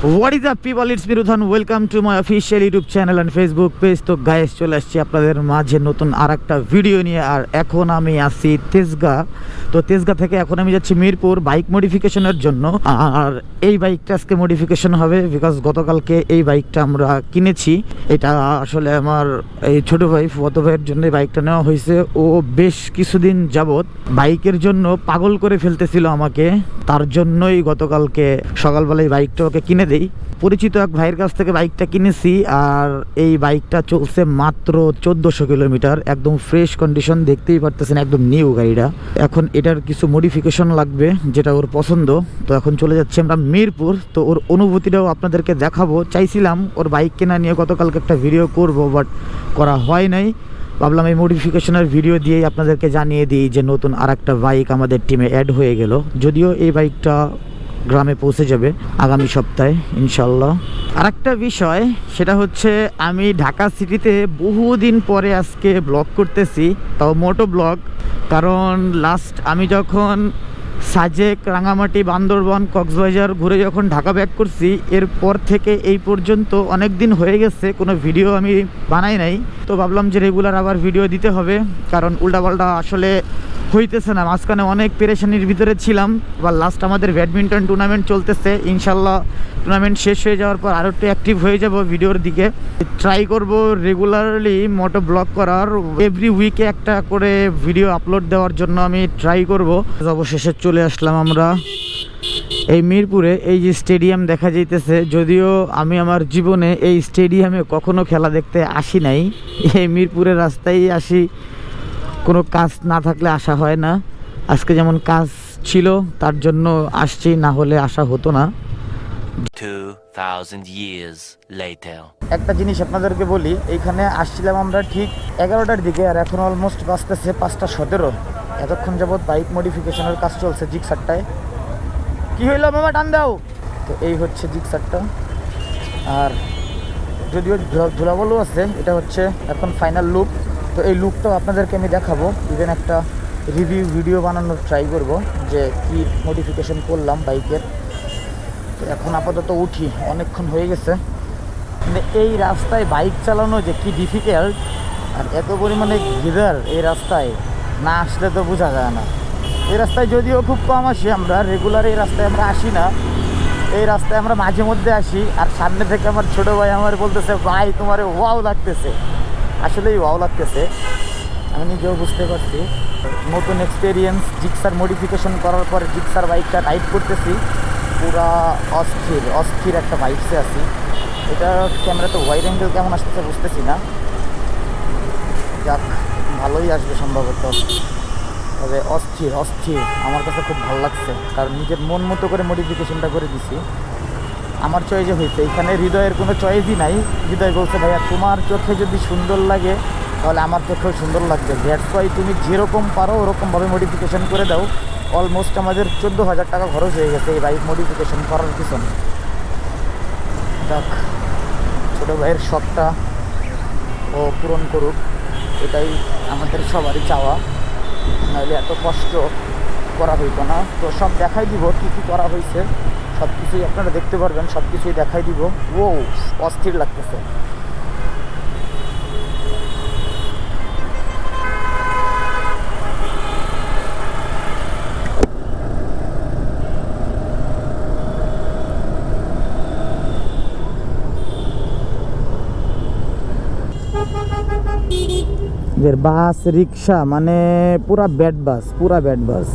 What is up people, it's me Rudhan, welcome to my official YouTube channel and Facebook page। তো guys চলে আসছি আপনাদের মাঝে নতুন আরেকটা ভিডিও নিয়ে। আর এখন আমি আছি তেজগাঁ। তো তেজগাঁ থেকে এখন আমি যাচ্ছি মিরপুর বাইক মডিফিকেশনের জন্য। আর এই বাইকটা আজকে মডিফিকেশন হবে বিকজ গতকালকে এই বাইকটা আমরা কিনেছি। এটা আসলে আমার এই ছোট ভাই ফুয়াতো ভাইয়ের জন্য বাইকটা নেওয়া হয়েছে। ও বেশ কিছুদিন যাবত বাইকের জন্য পাগল করে ফেলতেছিল আমাকে, তার জন্যই গতকালকে সকালবেলায় বাইকটা ওকে কিনে দেই। পরিচিত এক ভাইয়ের কাছ থেকে বাইকটা কিনেছি। আর এই বাইকটা চলছে মাত্র 1400 কিলোমিটার, একদম ফ্রেশ কন্ডিশন, দেখতেই পারতেছেন একদম নিউ গাড়িটা। এখন এটার কিছু মডিফিকেশন লাগবে যেটা ওর পছন্দ। তো এখন চলে যাচ্ছি আমরা মিরপুর। তো ওর অনুভূতিটাও আপনাদেরকে দেখাবো। চাইছিলাম ওর বাইক কেনা নিয়ে গতকালকে একটা ভিডিও করব, বাট করা হয় নাই। ভাবলাম এই মডিফিকেশনের ভিডিও দিয়েই আপনাদেরকে জানিয়ে দিই যে নতুন আরেকটা বাইক আমাদের টিমে অ্যাড হয়ে গেল। যদিও এই বাইকটা গ্রামে পৌঁছে যাবে আগামী সপ্তাহে ইনশাল্লাহ। আরেকটা বিষয় সেটা হচ্ছে আমি ঢাকা সিটিতে বহুদিন পরে আজকে ব্লগ করতেছি, তাও মোটো ব্লগ। কারণ লাস্ট আমি যখন সাজেক, রাঙামাটি, বান্দরবান, কক্সবাজার ঘুরে যখন ঢাকা ব্যাক করছি, এরপর থেকে এই পর্যন্ত অনেক দিন হয়ে গেছে কোনো ভিডিও আমি বানাই নাই। তো ভাবলাম যে রেগুলার আবার ভিডিও দিতে হবে, কারণ উল্টাপাল্টা আসলে হইতেছে না। মাঝখানে অনেক পেরেশানির ভিতরে ছিলাম। আবার লাস্ট আমাদের ব্যাডমিন্টন টুর্নামেন্ট চলতেছে, ইনশাল্লাহ টুর্নামেন্ট শেষ হয়ে যাওয়ার পর আরও একটু অ্যাক্টিভ হয়ে যাব ভিডিওর দিকে। ট্রাই করব রেগুলারলি মোটো ব্লগ করার, এভরি উইকে একটা করে ভিডিও আপলোড দেওয়ার জন্য আমি ট্রাই করব। অবশেষে চলে আসলাম আমরা এই মিরপুরে। এই যে স্টেডিয়াম দেখা যাইতেছে, যদিও আমি আমার জীবনে এই স্টেডিয়ামে কখনো খেলা দেখতে আসি নাই। এই মিরপুরের রাস্তায় আসি, কোনো কাজ না থাকলে আসা হয় না। আজকে যেমন কাজ ছিল তার জন্য আসছি, না হলে আসা হতো না। 2000 years later একটা জিনিস আপনাদেরকে বলি, এইখানে আসছিলাম আমরা ঠিক 11টার দিকে, আর এখন অলমোস্ট বাজতেছে 5:17। এতক্ষণ যাবৎ বাইক মডিফিকেশনের কাজ চলছে জিক্সারটায়। কি হইলো মামা, টান দাও। তো এই হচ্ছে জিক্সারটা। আর যদিও ধুলাবলও আছে, এটা হচ্ছে এখন ফাইনাল লুক। তো এই লুকটাও আপনাদেরকে আমি দেখাবো, ইভেন একটা রিভিউ ভিডিও বানানোর ট্রাই করব যে কি মডিফিকেশন করলাম বাইকের। তো এখন আপাতত উঠি, অনেকক্ষণ হয়ে গেছে। কিন্তু এই রাস্তায় বাইক চালানো যে কি ডিফিকাল্ট, আর এত পরিমাণে গিজার এই রাস্তায় না আসলে তো বোঝা যায় না। এই রাস্তায় যদিও খুব কম আসি আমরা, রেগুলার এই রাস্তায় আমরা আসি না। এই রাস্তায় আমরা মাঝে মধ্যে আসি। আর সামনে থেকে আমার ছোটো ভাই আমার বলতেছে, ভাই তোমার ওয়াও লাগতেছে। আসলেই ওয়াও লাগতেছে, আমি নিজেও বুঝতে পারছি। নতুন এক্সপিরিয়েন্স, জিক্সার মডিফিকেশন করার পর জিক্সার বাইকটা রাইড করতেছি, পুরা অস্থির অস্থির একটা বাইকসে আছি। এটা ক্যামেরাতে ওয়াইড অ্যাঙ্গেল কেমন আসতেছে বুঝতেছি না, যাক ভালোই আসবে সম্ভবত। তবে অস্থির অস্থির আমার কাছে খুব ভালো লাগছে, কারণ নিজের মন মতো করে মডিফিকেশনটা করে দিছি। আমার চয়েসে হয়েছে, এখানে হৃদয়ের কোনো চয়েসই নাই। হৃদয় বলছে, ভাইয়া তোমার চোখে যদি সুন্দর লাগে তাহলে আমার চোখেও সুন্দর লাগবে, দ্যাটস ওয়াই তুমি যেরকম পারো ওরকমভাবে মডিফিকেশন করে দাও। অলমোস্ট আমাদের 14,000 টাকা খরচ হয়ে গেছে এই বাইক মডিফিকেশন করার পিছনে। যাক, ছোটো ভাইয়ের শখটা ও পূরণ করুক, এটাই আমাদের সবারই চাওয়া, নাহলে এত কষ্ট করা হইতো না। তো সব দেখাই দিব, কী কী করা হয়েছে সব কিছুই আপনারা দেখতে পারবেন, সব কিছুই দেখাই দিব। ও অস্থির লাগতেছে। বাস রিক্সা মানে পুরা ব্যাড বাস, পুরা ব্যাড বাস।